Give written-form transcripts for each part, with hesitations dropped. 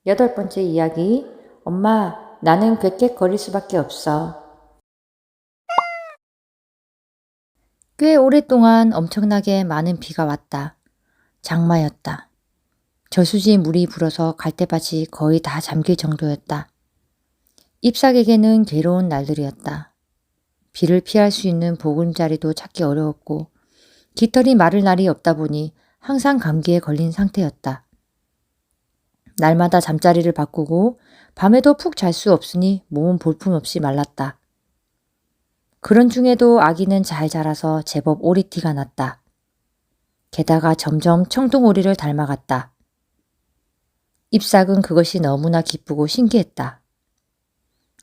8번째 이야기. 엄마, 나는 꽹꽹거릴 수밖에 없어. 꽤 오랫동안 엄청나게 많은 비가 왔다. 장마였다. 저수지에 물이 불어서 갈대밭이 거의 다 잠길 정도였다. 잎사귀에게는 괴로운 날들이었다. 비를 피할 수 있는 보금자리도 찾기 어려웠고 깃털이 마를 날이 없다 보니 항상 감기에 걸린 상태였다. 날마다 잠자리를 바꾸고 밤에도 푹 잘 수 없으니 몸은 볼품없이 말랐다. 그런 중에도 아기는 잘 자라서 제법 오리티가 났다. 게다가 점점 청둥오리를 닮아갔다. 잎삭은 그것이 너무나 기쁘고 신기했다.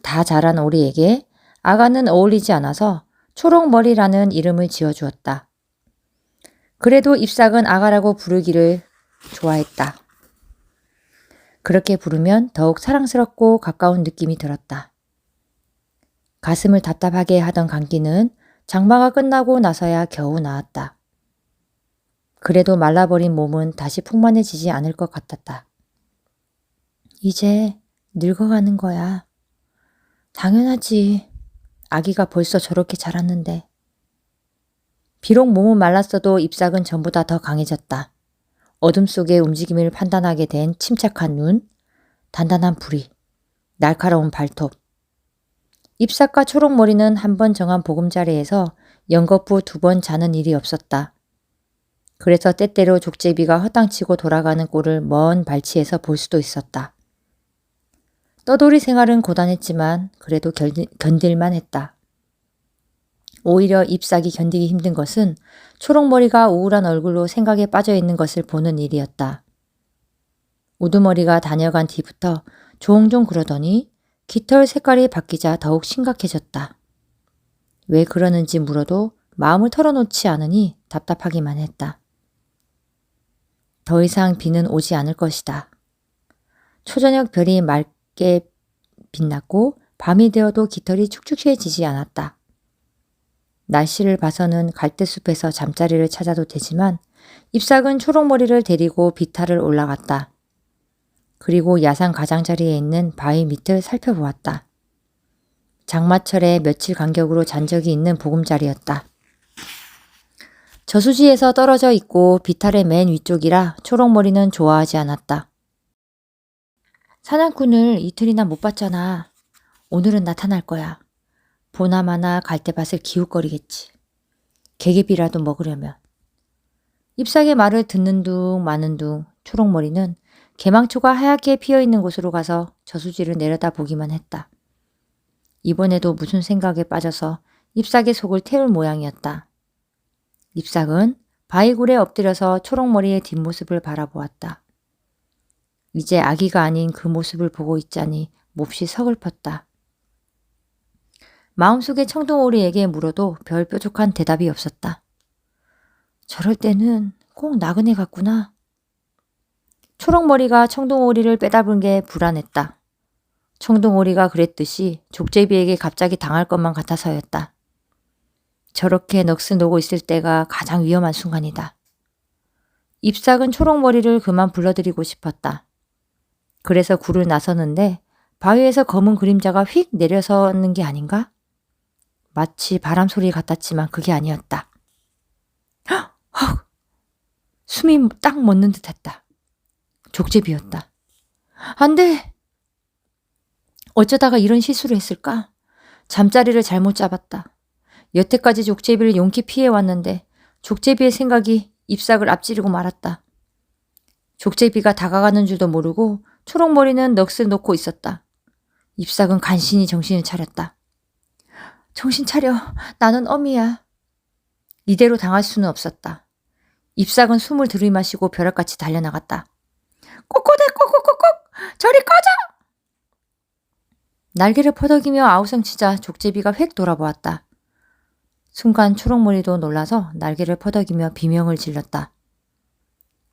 다 자란 오리에게 아가는 어울리지 않아서 초록머리라는 이름을 지어주었다. 그래도 잎삭은 아가라고 부르기를 좋아했다. 그렇게 부르면 더욱 사랑스럽고 가까운 느낌이 들었다. 가슴을 답답하게 하던 감기는 장마가 끝나고 나서야 겨우 나았다. 그래도 말라버린 몸은 다시 풍만해지지 않을 것 같았다. 이제 늙어가는 거야. 당연하지. 아기가 벌써 저렇게 자랐는데. 비록 몸은 말랐어도 잎삭은 전보다 더 강해졌다. 어둠 속의 움직임을 판단하게 된 침착한 눈, 단단한 부리, 날카로운 발톱. 잎삭과 초록머리는 한 번 정한 보금자리에서 연거푸 2번 자는 일이 없었다. 그래서 때때로 족제비가 허땅치고 돌아가는 꼴을 먼 발치에서 볼 수도 있었다. 떠돌이 생활은 고단했지만 그래도 견딜만 했다. 오히려 잎삭이 견디기 힘든 것은 초록머리가 우울한 얼굴로 생각에 빠져 있는 것을 보는 일이었다. 우두머리가 다녀간 뒤부터 종종 그러더니 깃털 색깔이 바뀌자 더욱 심각해졌다. 왜 그러는지 물어도 마음을 털어놓지 않으니 답답하기만 했다. 더 이상 비는 오지 않을 것이다. 초저녁 별이 맑게 빛났고 밤이 되어도 깃털이 축축해지지 않았다. 날씨를 봐서는 갈대숲에서 잠자리를 찾아도 되지만 잎삭은 초록머리를 데리고 비탈을 올라갔다. 그리고 야산 가장자리에 있는 바위 밑을 살펴보았다. 장마철에 며칠 간격으로 잔 적이 있는 보금자리였다. 저수지에서 떨어져 있고 비탈의 맨 위쪽이라 초록머리는 좋아하지 않았다. 사냥꾼을 이틀이나 못 봤잖아. 오늘은 나타날 거야. 보나마나 갈대밭을 기웃거리겠지. 개개비라도 먹으려면. 잎삭의 말을 듣는 둥 마는 둥 초록머리는 개망초가 하얗게 피어있는 곳으로 가서 저수지를 내려다 보기만 했다. 이번에도 무슨 생각에 빠져서 잎삭의 속을 태울 모양이었다. 잎삭은 바위굴에 엎드려서 초록머리의 뒷모습을 바라보았다. 이제 아기가 아닌 그 모습을 보고 있자니 몹시 서글펐다. 마음속에 청둥오리에게 물어도 별 뾰족한 대답이 없었다. 저럴 때는 꼭 나그네 같구나. 초록머리가 청둥오리를 빼다본 게 불안했다. 청둥오리가 그랬듯이 족제비에게 갑자기 당할 것만 같아서였다. 저렇게 넋을 놓고 있을 때가 가장 위험한 순간이다. 잎삭은 초록머리를 그만 불러들이고 싶었다. 그래서 굴을 나서는데 바위에서 검은 그림자가 휙 내려서는 게 아닌가? 마치 바람 소리 같았지만 그게 아니었다. 헉! 숨이 딱 멎는 듯했다. 족제비였다. 안 돼! 어쩌다가 이런 실수를 했을까? 잠자리를 잘못 잡았다. 여태까지 족제비를 용기 피해왔는데 족제비의 생각이 잎삭을 앞지르고 말았다. 족제비가 다가가는 줄도 모르고 초록머리는 넋을 놓고 있었다. 잎삭은 간신히 정신을 차렸다. 정신 차려. 나는 어미야. 이대로 당할 수는 없었다. 잎삭은 숨을 들이마시고 벼락같이 달려나갔다. 꼬꼬대 꼬꼬꼬꼬! 저리 꺼져! 날개를 퍼덕이며 아우성치자 족제비가 획 돌아보았다. 순간 초록머리도 놀라서 날개를 퍼덕이며 비명을 질렀다.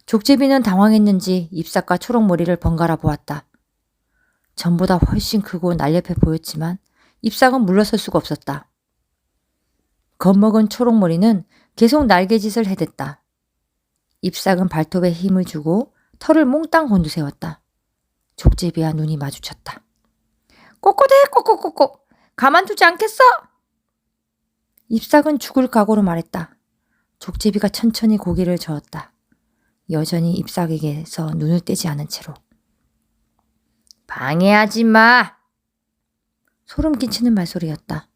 족제비는 당황했는지 잎삭과 초록머리를 번갈아 보았다. 전보다 훨씬 크고 날렵해 보였지만 잎삭은 물러설 수가 없었다. 겁먹은 초록머리는 계속 날개짓을 해댔다. 잎삭은 발톱에 힘을 주고 털을 몽땅 곤두세웠다. 족제비와 눈이 마주쳤다. 꼬꼬대 꼬꼬꼬꼬 가만두지 않겠어? 잎삭은 죽을 각오로 말했다. 족제비가 천천히 고개를 저었다. 여전히 잎삭에게서 눈을 떼지 않은 채로. 방해하지 마! 소름 끼치는 말소리였다.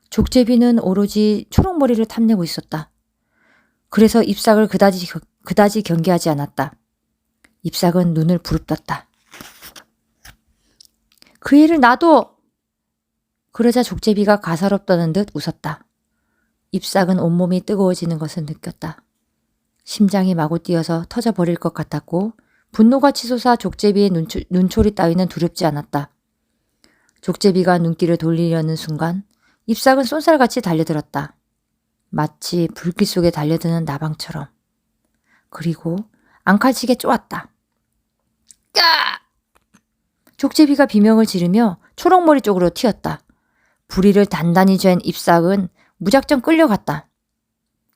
족제비는 오로지 초록머리를 탐내고 있었다. 그래서 잎삭을 그다지 경계하지 않았다. 잎삭은 눈을 부릅떴다. 그 애를 놔둬! 그러자 족제비가 가사롭다는 듯 웃었다. 잎삭은 온몸이 뜨거워지는 것을 느꼈다. 심장이 마구 뛰어서 터져버릴 것 같았고 분노가 치솟아 족제비의 눈초리 따위는 두렵지 않았다. 족제비가 눈길을 돌리려는 순간 잎삭은 쏜살같이 달려들었다. 마치 불길 속에 달려드는 나방처럼. 그리고 앙칼지게 쪼았다. 까! 족제비가 비명을 지르며 초록머리 쪽으로 튀었다. 부리를 단단히 쥘 잎삭은 무작정 끌려갔다.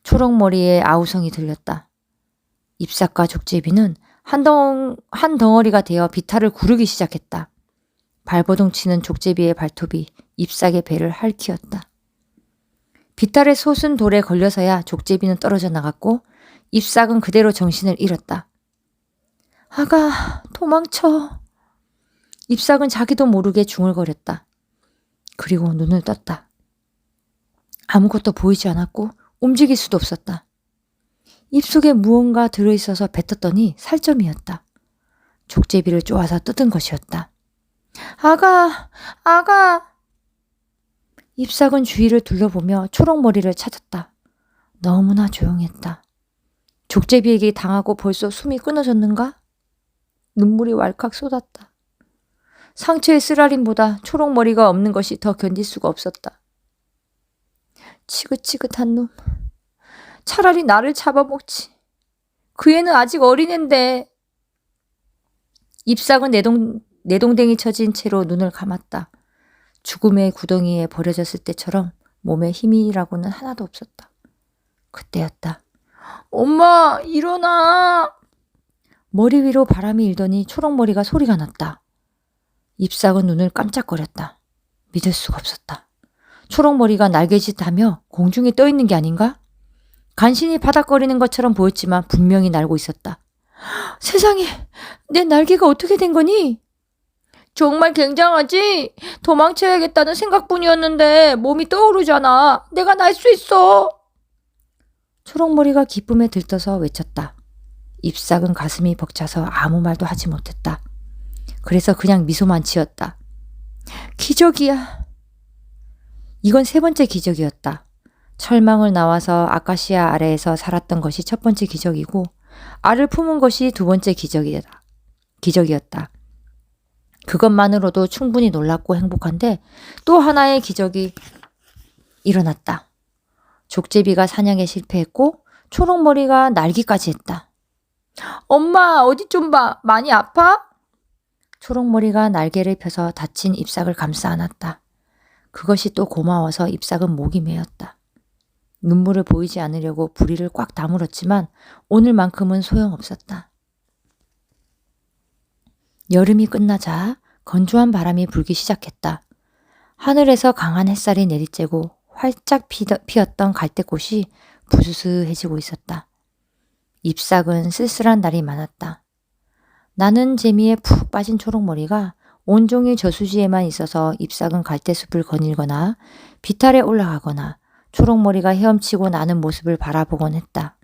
초록머리에 아우성이 들렸다. 잎삭과 족제비는 한 덩어리가 되어 비탈을 구르기 시작했다. 발버둥 치는 족제비의 발톱이 잎삭의 배를 핥히었다. 비탈의 솟은 돌에 걸려서야 족제비는 떨어져 나갔고 잎삭은 그대로 정신을 잃었다. 아가, 도망쳐. 잎삭은 자기도 모르게 중얼거렸다. 그리고 눈을 떴다. 아무것도 보이지 않았고 움직일 수도 없었다. 입속에 무언가 들어있어서 뱉었더니 살점이었다. 족제비를 쪼아서 뜯은 것이었다. 아가! 아가! 잎삭은 주위를 둘러보며 초록머리를 찾았다. 너무나 조용했다. 족제비에게 당하고 벌써 숨이 끊어졌는가? 눈물이 왈칵 쏟았다. 상처의 쓰라림보다 초록머리가 없는 것이 더 견딜 수가 없었다. 지긋지긋한 놈. 차라리 나를 잡아먹지. 그 애는 아직 어린애인데. 잎삭은 내동댕이 쳐진 채로 눈을 감았다. 죽음의 구덩이에 버려졌을 때처럼 몸에 힘이라고는 하나도 없었다. 그때였다. 엄마, 일어나! 머리 위로 바람이 일더니 초록머리가 소리가 났다. 잎삭은 눈을 깜짝거렸다. 믿을 수가 없었다. 초록머리가 날개짓하며 공중에 떠있는 게 아닌가? 간신히 바닥거리는 것처럼 보였지만 분명히 날고 있었다. 세상에, 내 날개가 어떻게 된 거니? 정말 굉장하지? 도망쳐야겠다는 생각뿐이었는데 몸이 떠오르잖아. 내가 날 수 있어. 초록머리가 기쁨에 들떠서 외쳤다. 잎삭은 가슴이 벅차서 아무 말도 하지 못했다. 그래서 그냥 미소만 지었다. 기적이야. 이건 세 번째 기적이었다. 철망을 나와서 아카시아 아래에서 살았던 것이 첫 번째 기적이고 알을 품은 것이 두 번째 기적이었다. 그것만으로도 충분히 놀랍고 행복한데 또 하나의 기적이 일어났다. 족제비가 사냥에 실패했고 초록머리가 날기까지 했다. 엄마, 어디 좀 봐. 많이 아파? 초록머리가 날개를 펴서 다친 잎삭을 감싸 안았다. 그것이 또 고마워서 잎삭은 목이 메었다. 눈물을 보이지 않으려고 부리를 꽉 다물었지만 오늘만큼은 소용없었다. 여름이 끝나자 건조한 바람이 불기 시작했다. 하늘에서 강한 햇살이 내리쬐고 활짝 피었던 갈대꽃이 부스스해지고 있었다. 잎삭은 쓸쓸한 날이 많았다. 나는 재미에 푹 빠진 초록머리가 온종일 저수지에만 있어서 잎삭은 갈대숲을 거닐거나 비탈에 올라가거나 초록머리가 헤엄치고 나는 모습을 바라보곤 했다.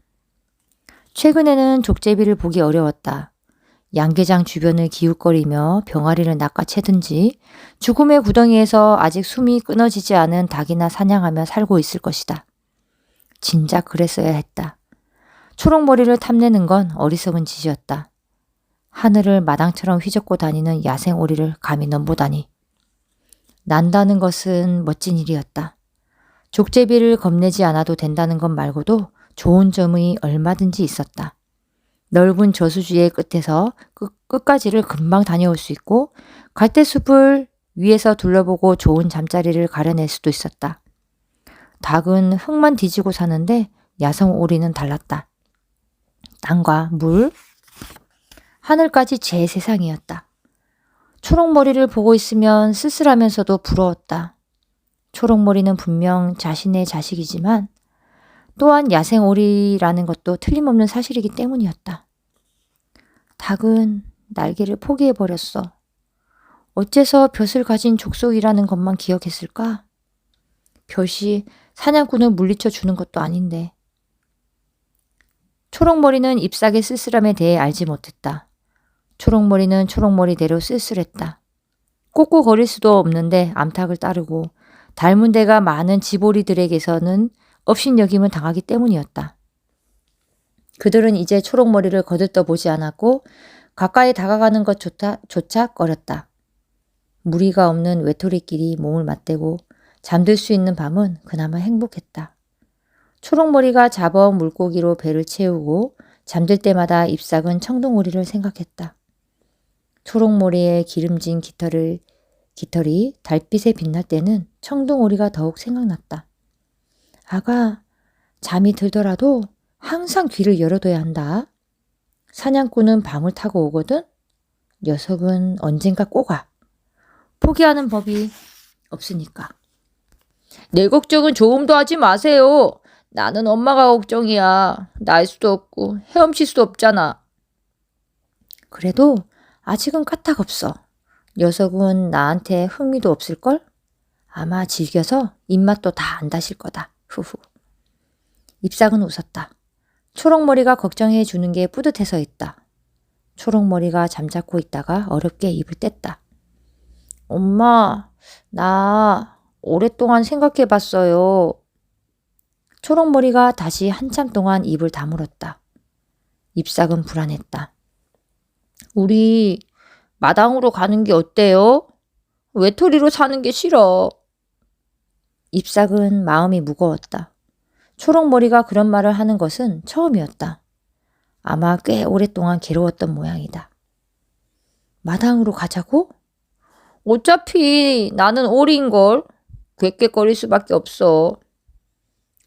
최근에는 족제비를 보기 어려웠다. 양계장 주변을 기웃거리며 병아리를 낚아채든지 죽음의 구덩이에서 아직 숨이 끊어지지 않은 닭이나 사냥하며 살고 있을 것이다. 진작 그랬어야 했다. 초록머리를 탐내는 건 어리석은 짓이었다. 하늘을 마당처럼 휘젓고 다니는 야생 오리를 감히 넘보다니. 난다는 것은 멋진 일이었다. 족제비를 겁내지 않아도 된다는 것 말고도 좋은 점이 얼마든지 있었다. 넓은 저수지의 끝에서 끝까지를 금방 다녀올 수 있고 갈대숲을 위에서 둘러보고 좋은 잠자리를 가려낼 수도 있었다. 닭은 흙만 뒤지고 사는데 야생 오리는 달랐다. 땅과 물, 하늘까지 제 세상이었다. 초록머리를 보고 있으면 쓸쓸하면서도 부러웠다. 초록머리는 분명 자신의 자식이지만 또한 야생오리라는 것도 틀림없는 사실이기 때문이었다. 닭은 날개를 포기해버렸어. 어째서 벼슬 가진 족속이라는 것만 기억했을까? 벼시 사냥꾼을 물리쳐 주는 것도 아닌데. 초록머리는 잎사귀의 쓸쓸함에 대해 알지 못했다. 초록머리는 초록머리대로 쓸쓸했다. 꼬꼬거릴 수도 없는데 암탉을 따르고 닮은 데가 많은 지보리들에게서는 업신여김을 당하기 때문이었다. 그들은 이제 초록머리를 거들떠보지 않았고 가까이 다가가는 것조차 꺼렸다. 무리가 없는 외톨이끼리 몸을 맞대고 잠들 수 있는 밤은 그나마 행복했다. 초록머리가 잡아온 물고기로 배를 채우고 잠들 때마다 잎삭은 청둥오리를 생각했다. 초록머리의 기름진 깃털이 달빛에 빛날 때는 청둥오리가 더욱 생각났다. 아가, 잠이 들더라도 항상 귀를 열어둬야 한다. 사냥꾼은 밤을 타고 오거든. 녀석은 언젠가 꼭 와. 포기하는 법이 없으니까. 내 걱정은 조금도 하지 마세요. 나는 엄마가 걱정이야. 날 수도 없고 헤엄칠 수도 없잖아. 그래도 아직은 까딱 없어. 녀석은 나한테 흥미도 없을걸? 아마 즐겨서 입맛도 다 안 다실 거다. 후후. 잎삭은 웃었다. 초록머리가 걱정해 주는 게 뿌듯해서였다. 초록머리가 잠자코 있다가 어렵게 입을 뗐다. 엄마, 나 오랫동안 생각해 봤어요. 초록머리가 다시 한참 동안 입을 다물었다. 잎삭은 불안했다. 우리 마당으로 가는 게 어때요? 외톨이로 사는 게 싫어. 잎삭은 마음이 무거웠다. 초록머리가 그런 말을 하는 것은 처음이었다. 아마 꽤 오랫동안 괴로웠던 모양이다. 마당으로 가자고? 어차피 나는 오리인걸. 괭괭거릴 수밖에 없어.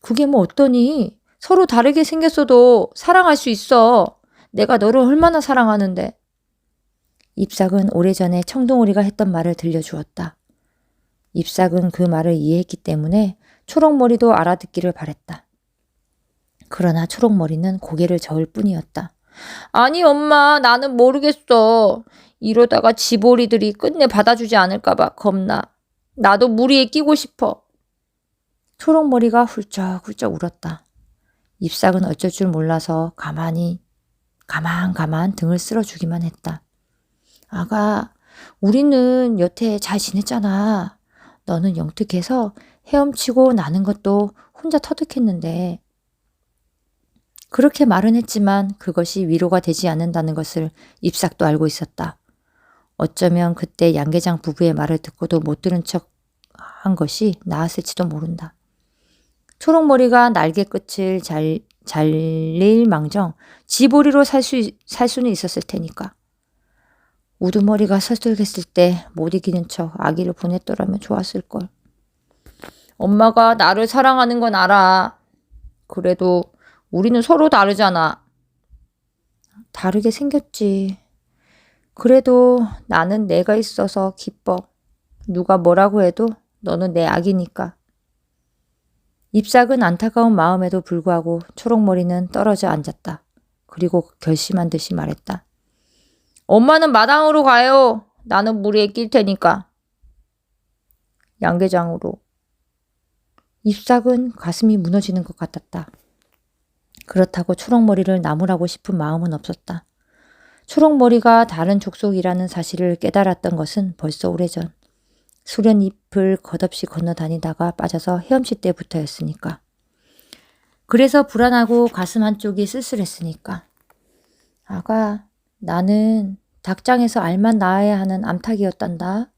그게 뭐 어떠니? 서로 다르게 생겼어도 사랑할 수 있어. 내가 너를 얼마나 사랑하는데. 잎삭은 오래전에 청둥오리가 했던 말을 들려주었다. 잎삭은 그 말을 이해했기 때문에 초록머리도 알아듣기를 바랬다. 그러나 초록머리는 고개를 저을 뿐이었다. 아니 엄마, 나는 모르겠어. 이러다가 지보리들이 끝내 받아주지 않을까봐 겁나. 나도 무리에 끼고 싶어. 초록머리가 훌쩍훌쩍 울었다. 잎삭은 어쩔 줄 몰라서 가만 등을 쓸어주기만 했다. 아가, 우리는 여태 잘 지냈잖아. 너는 영특해서 헤엄치고 나는 것도 혼자 터득했는데. 그렇게 말은 했지만 그것이 위로가 되지 않는다는 것을 잎삭도 알고 있었다. 어쩌면 그때 양계장 부부의 말을 듣고도 못 들은 척 한 것이 나았을지도 모른다. 초록머리가 날개 끝을 잘릴 망정 지보리로 살 수는 있었을 테니까. 우두머리가 서툴겠을 때 못 이기는 척 아기를 보냈더라면 좋았을걸. 엄마가 나를 사랑하는 건 알아. 그래도 우리는 서로 다르잖아. 다르게 생겼지. 그래도 나는 내가 있어서 기뻐. 누가 뭐라고 해도 너는 내 아기니까. 잎삭은 안타까운 마음에도 불구하고 초록머리는 떨어져 앉았다. 그리고 결심한 듯이 말했다. 엄마는 마당으로 가요. 나는 무리에 낄 테니까. 양계장으로. 잎삭은 가슴이 무너지는 것 같았다. 그렇다고 초록머리를 나무라고 싶은 마음은 없었다. 초록머리가 다른 족속이라는 사실을 깨달았던 것은 벌써 오래전. 수련잎을 겉없이 건너다니다가 빠져서 헤엄칠 때부터였으니까. 그래서 불안하고 가슴 한쪽이 쓸쓸했으니까. 아가, 나는 닭장에서 알만 낳아야 하는 암탉이었단다.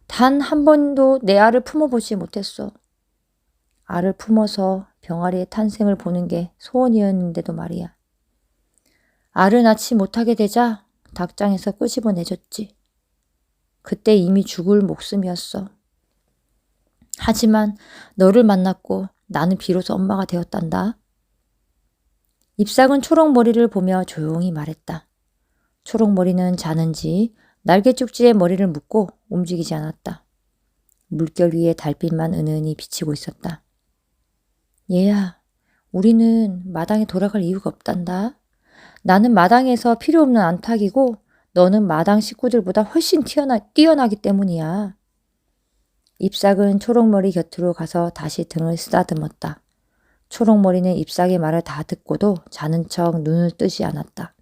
단 한 번도 내 알을 품어보지 못했어. 알을 품어서 병아리의 탄생을 보는 게 소원이었는데도 말이야. 알을 낳지 못하게 되자 닭장에서 끄집어내줬지. 그때 이미 죽을 목숨이었어. 하지만 너를 만났고 나는 비로소 엄마가 되었단다. 잎삭은 초록머리를 보며 조용히 말했다. 초록머리는 자는지 날개 쪽지에 머리를 묶고 움직이지 않았다. 물결 위에 달빛만 은은히 비치고 있었다. 얘야, 우리는 마당에 돌아갈 이유가 없단다. 나는 마당에서 필요 없는 안팎이고 너는 마당 식구들보다 훨씬 뛰어나기 때문이야. 잎삭은 초록머리 곁으로 가서 다시 등을 쓰다듬었다. 초록머리는 잎삭의 말을 다 듣고도 자는 척 눈을 뜨지 않았다.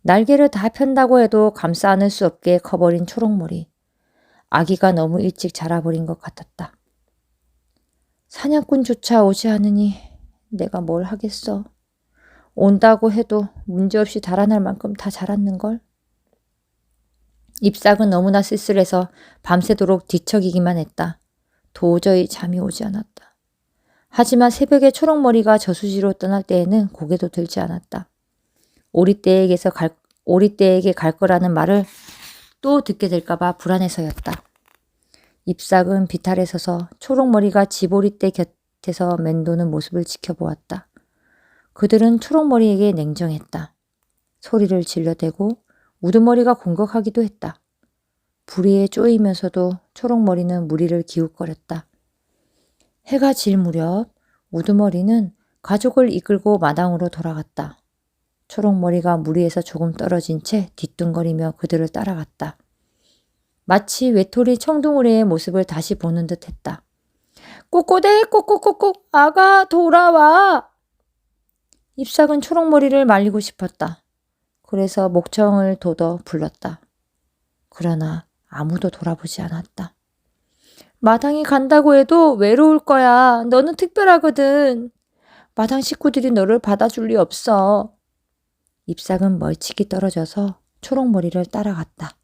날개를 다 편다고 해도 감싸 안을 수 없게 커버린 초록머리. 아기가 너무 일찍 자라버린 것 같았다. 사냥꾼조차 오지 않으니 내가 뭘 하겠어. 온다고 해도 문제없이 달아날 만큼 다 자랐는걸. 잎삭은 너무나 쓸쓸해서 밤새도록 뒤척이기만 했다. 도저히 잠이 오지 않았다. 하지만 새벽에 초록머리가 저수지로 떠날 때에는 고개도 들지 않았다. 오리떼에게 갈 거라는 말을 또 듣게 될까봐 불안해서였다. 잎삭은 비탈에 서서 초록머리가 집오리떼 곁에서 맴도는 모습을 지켜보았다. 그들은 초록머리에게 냉정했다. 소리를 질러대고 우두머리가 공격하기도 했다. 불의에 쪼이면서도 초록머리는 무리를 기웃거렸다. 해가 질 무렵 우두머리는 가족을 이끌고 마당으로 돌아갔다. 초록머리가 무리에서 조금 떨어진 채 뒤뚱거리며 그들을 따라갔다. 마치 외톨이 청둥오리의 모습을 다시 보는 듯 했다. 꼬꼬대 꼬꼬꼬꼬 아가 돌아와. 잎삭은 초록머리를 말리고 싶었다. 그래서 목청을 돋워 불렀다. 그러나 아무도 돌아보지 않았다. 마당에 간다고 해도 외로울 거야. 너는 특별하거든. 마당 식구들이 너를 받아줄 리 없어. 잎삭은 멀찍이 떨어져서 초록머리를 따라갔다.